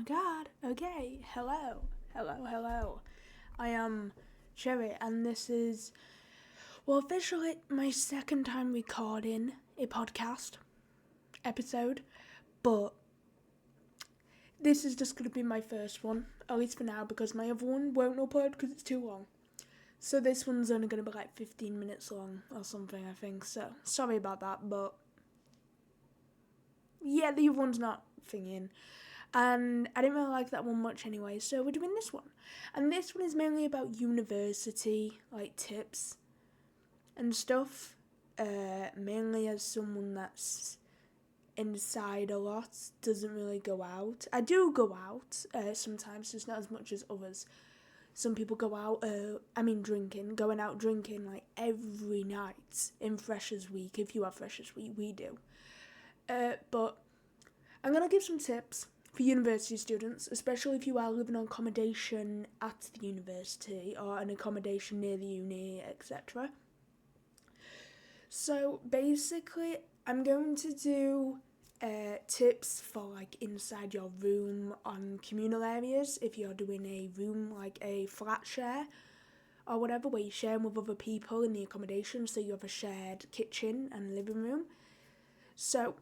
my god. Okay. Hello. I am Cherry, and this is, officially my second time recording a podcast episode, but this is just going to be my first one, at least for now, because my other one won't upload because it's too long. So this one's only going to be like 15 minutes long or something, I think. So sorry about that, but yeah, the other one's not thinking. And I didn't really like that one much anyway, so we're doing this one. And this one is mainly about university, like tips and stuff. Mainly as someone that's inside a lot, doesn't really go out. I do go out sometimes, just not as much as others. Some people go out, going out drinking like every night in Freshers Week. If you have Freshers Week, we do. But I'm going to give some tips for university students, especially if you are living on accommodation at the university or an accommodation near the uni, etc. So basically, I'm going to do tips for like inside your room on communal areas if you're doing a room like a flat share or whatever, where you're sharing with other people in the accommodation, so you have a shared kitchen and living room. So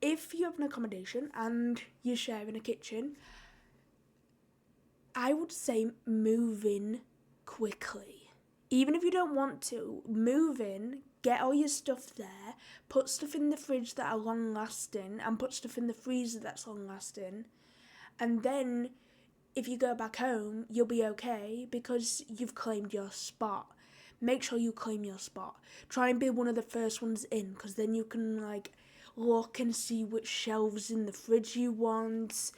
if you have an accommodation and you're sharing a kitchen, I would say move in quickly. Even if you don't want to, move in, get all your stuff there, put stuff in the fridge that are long lasting, and put stuff in the freezer that's long lasting. And then if you go back home, you'll be okay because you've claimed your spot. Make sure you claim your spot. Try and be one of the first ones in, because then you can look and see which shelves in the fridge you want,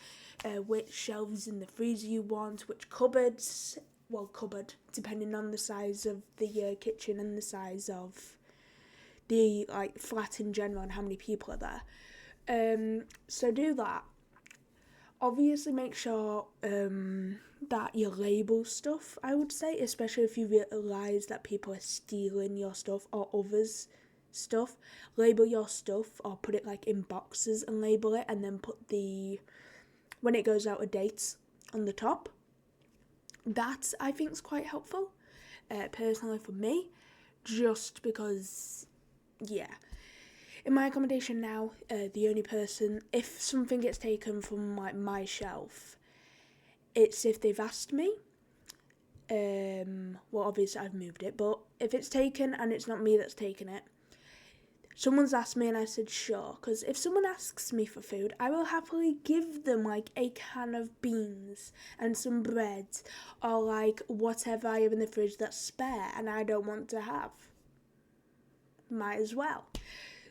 which shelves in the freezer you want, which cupboards. Well, cupboard, depending on the size of the kitchen and the size of the flat in general and how many people are there. So do that. Obviously, make sure that you label stuff, I would say, especially if you realise that people are stealing your stuff or others' stuff. Label your stuff or put it in boxes and label it, and then put when it goes out of date on the top. That, I think, is quite helpful, personally for me, just because, yeah. In my accommodation now, the only person, if something gets taken from my shelf, it's if they've asked me. Well, obviously I've moved it, but if it's taken and it's not me that's taken it, someone's asked me and I said sure, because if someone asks me for food, I will happily give them a can of beans and some bread or whatever I have in the fridge that's spare and I don't want to have. Might as well.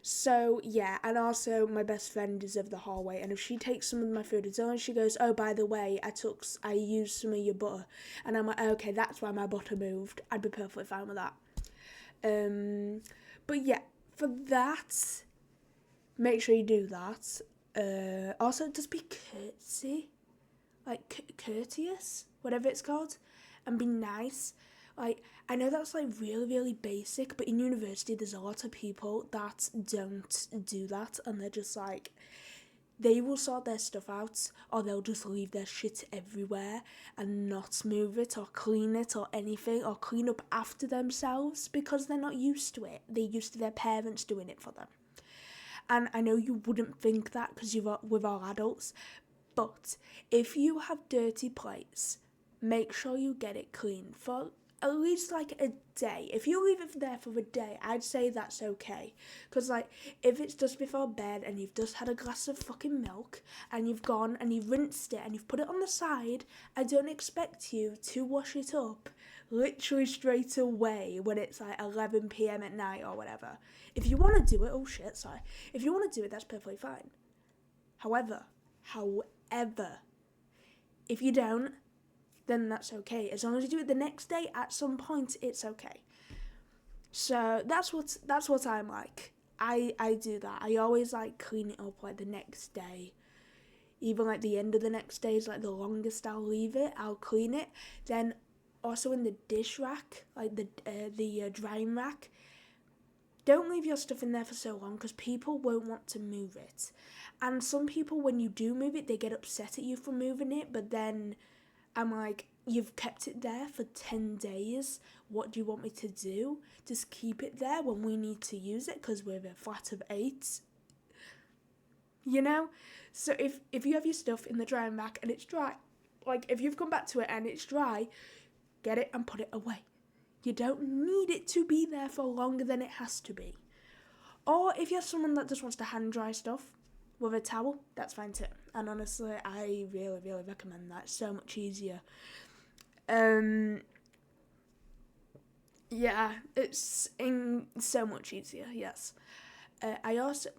So yeah, and also my best friend is of the hallway, and if she takes some of my food, it's only she goes, oh, by the way, I used some of your butter, and I'm like, okay, that's why my butter moved. I'd be perfectly fine with that. But yeah, for that, make sure you do that. Also, just be courteous, whatever it's called, and be nice. I know that's really, really basic, but in university there's a lot of people that don't do that, and they're just they will sort their stuff out, or they'll just leave their shit everywhere and not move it or clean it or anything, or clean up after themselves because they're not used to it. They're used to their parents doing it for them. And I know you wouldn't think that because you're with all adults, but if you have dirty plates, make sure you get it clean for at least a day. If you leave it there for a day, I'd say that's okay. Because if it's just before bed and you've just had a glass of fucking milk and you've gone and you've rinsed it and you've put it on the side, I don't expect you to wash it up literally straight away when it's 11 p.m. at night or whatever. If you want to do it, if you want to do it, that's perfectly fine. However, if you don't, then that's okay. As long as you do it the next day, at some point, it's okay. So that's what I'm like. I do that. I always clean it up the next day. Even the end of the next day is the longest I'll leave it. I'll clean it. Then also in the dish rack, the drying rack, don't leave your stuff in there for so long because people won't want to move it. And some people, when you do move it, they get upset at you for moving it, but then I'm like, you've kept it there for 10 days. What do you want me to do? Just keep it there when we need to use it because we're a flat of 8. You know? So if you have your stuff in the drying rack and it's dry, like if you've come back to it and it's dry, get it and put it away. You don't need it to be there for longer than it has to be. Or if you're someone that just wants to hand dry stuff with a towel, that's fine too. And honestly, I really, really recommend that. It's so much easier. Yeah, it's so much easier, yes.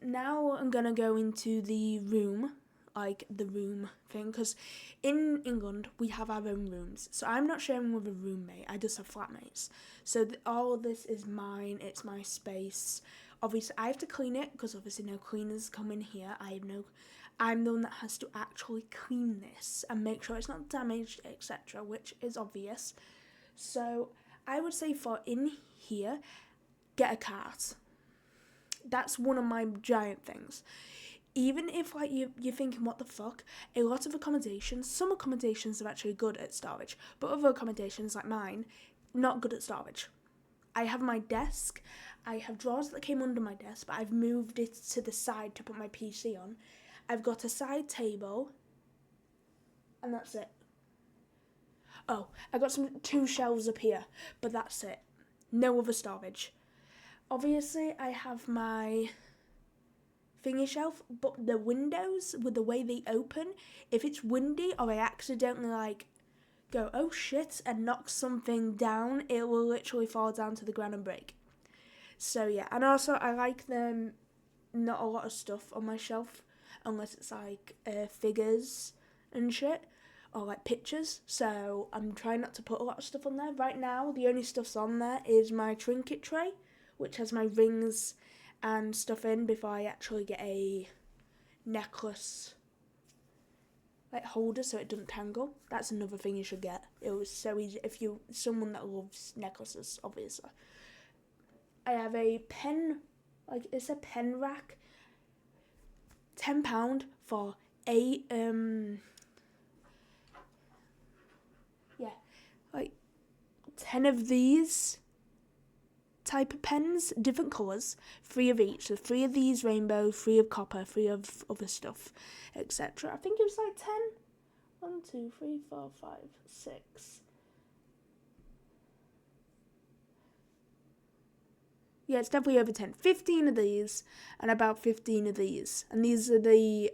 Now I'm going to go into the room, like the room thing, because in England, we have our own rooms. So I'm not sharing with a roommate, I just have flatmates. So all of this is mine, it's my space. Obviously, I have to clean it, because obviously no cleaners come in here. I'm the one that has to actually clean this and make sure it's not damaged, etc., which is obvious. So I would say for in here, get a cart. That's one of my giant things. Even if like you're thinking, what the fuck, a lot of accommodations, some accommodations are actually good at storage, but other accommodations like mine, not good at storage. I have my desk, I have drawers that came under my desk, but I've moved it to the side to put my PC on. I've got a side table, and that's it. Oh, I got 2 shelves up here, but that's it. No other storage. Obviously, I have my thingy shelf, but the windows, with the way they open, if it's windy or I accidentally go, oh shit, and knock something down, it will literally fall down to the ground and break. So yeah, and also I like them, not a lot of stuff on my shelf, unless it's figures and shit, or pictures, so I'm trying not to put a lot of stuff on there. Right now, the only stuff's on there is my trinket tray, which has my rings and stuff in before I actually get a necklace holder so it doesn't tangle. That's another thing you should get. It was so easy if you're someone that loves necklaces, obviously. I have a pen, it's a pen rack, £10 for 8 10 of these type of pens, different colours, 3 of each. So 3 of these rainbow, 3 of copper, 3 of other stuff, etc. I think it was 10. 1, 2, 3, 4, 5, 6. Yeah, it's definitely over 10. 15 of these and about 15 of these. And these are the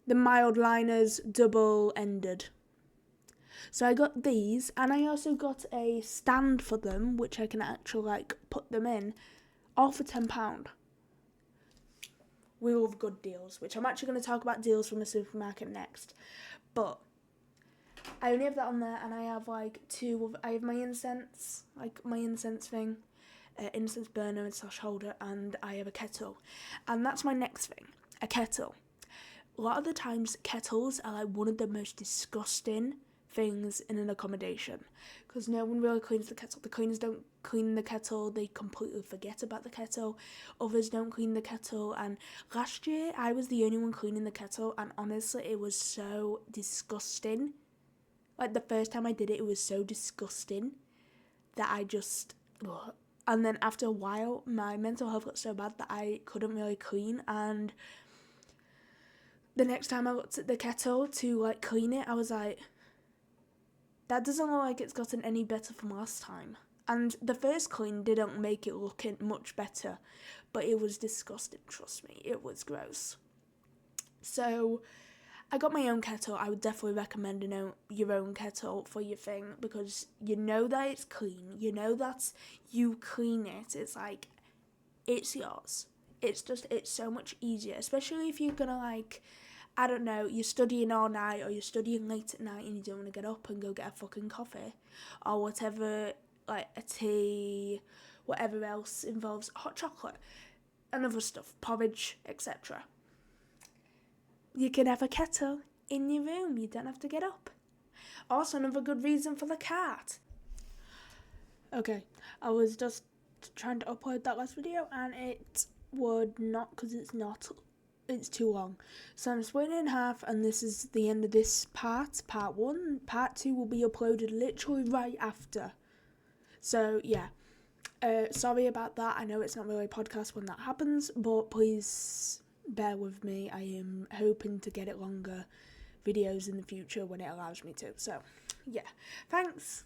mild liners, double-ended. So I got these, and I also got a stand for them, which I can actually put them in, all for £10. We love good deals, which I'm actually going to talk about deals from a supermarket next. But I only have that on there, and I have I have my incense, my incense thing, incense burner and / holder, and I have a kettle. And that's my next thing, a kettle. A lot of the times, kettles are one of the most disgusting things in an accommodation, because no one really cleans the kettle. The cleaners don't clean the kettle, they completely forget about the kettle, others don't clean the kettle, and last year I was the only one cleaning the kettle, and honestly it was so disgusting. The first time I did it, it was so disgusting that I just and then after a while my mental health got so bad that I couldn't really clean, and the next time I looked at the kettle to clean it, I was like, that doesn't look like it's gotten any better from last time. And the first clean didn't make it look much better, but it was disgusting, trust me. It was gross. So I got my own kettle. I would definitely recommend your own kettle for your thing, because you know that it's clean. You know that you clean it. It's it's yours. It's so much easier, especially if you're gonna I don't know, you're studying all night or you're studying late at night and you don't want to get up and go get a fucking coffee or whatever, a tea, whatever else involves hot chocolate and other stuff, porridge, etc. You can have a kettle in your room, you don't have to get up. Also, another good reason for the cart. Okay, I was just trying to upload that last video and it would not, because it's too long. So I'm splitting it in half, and this is the end of this part 1. Part 2 will be uploaded literally right after. So yeah, sorry about that. I know it's not really a podcast when that happens, but please bear with me. I am hoping to get it longer videos in the future when it allows me to. So yeah, thanks.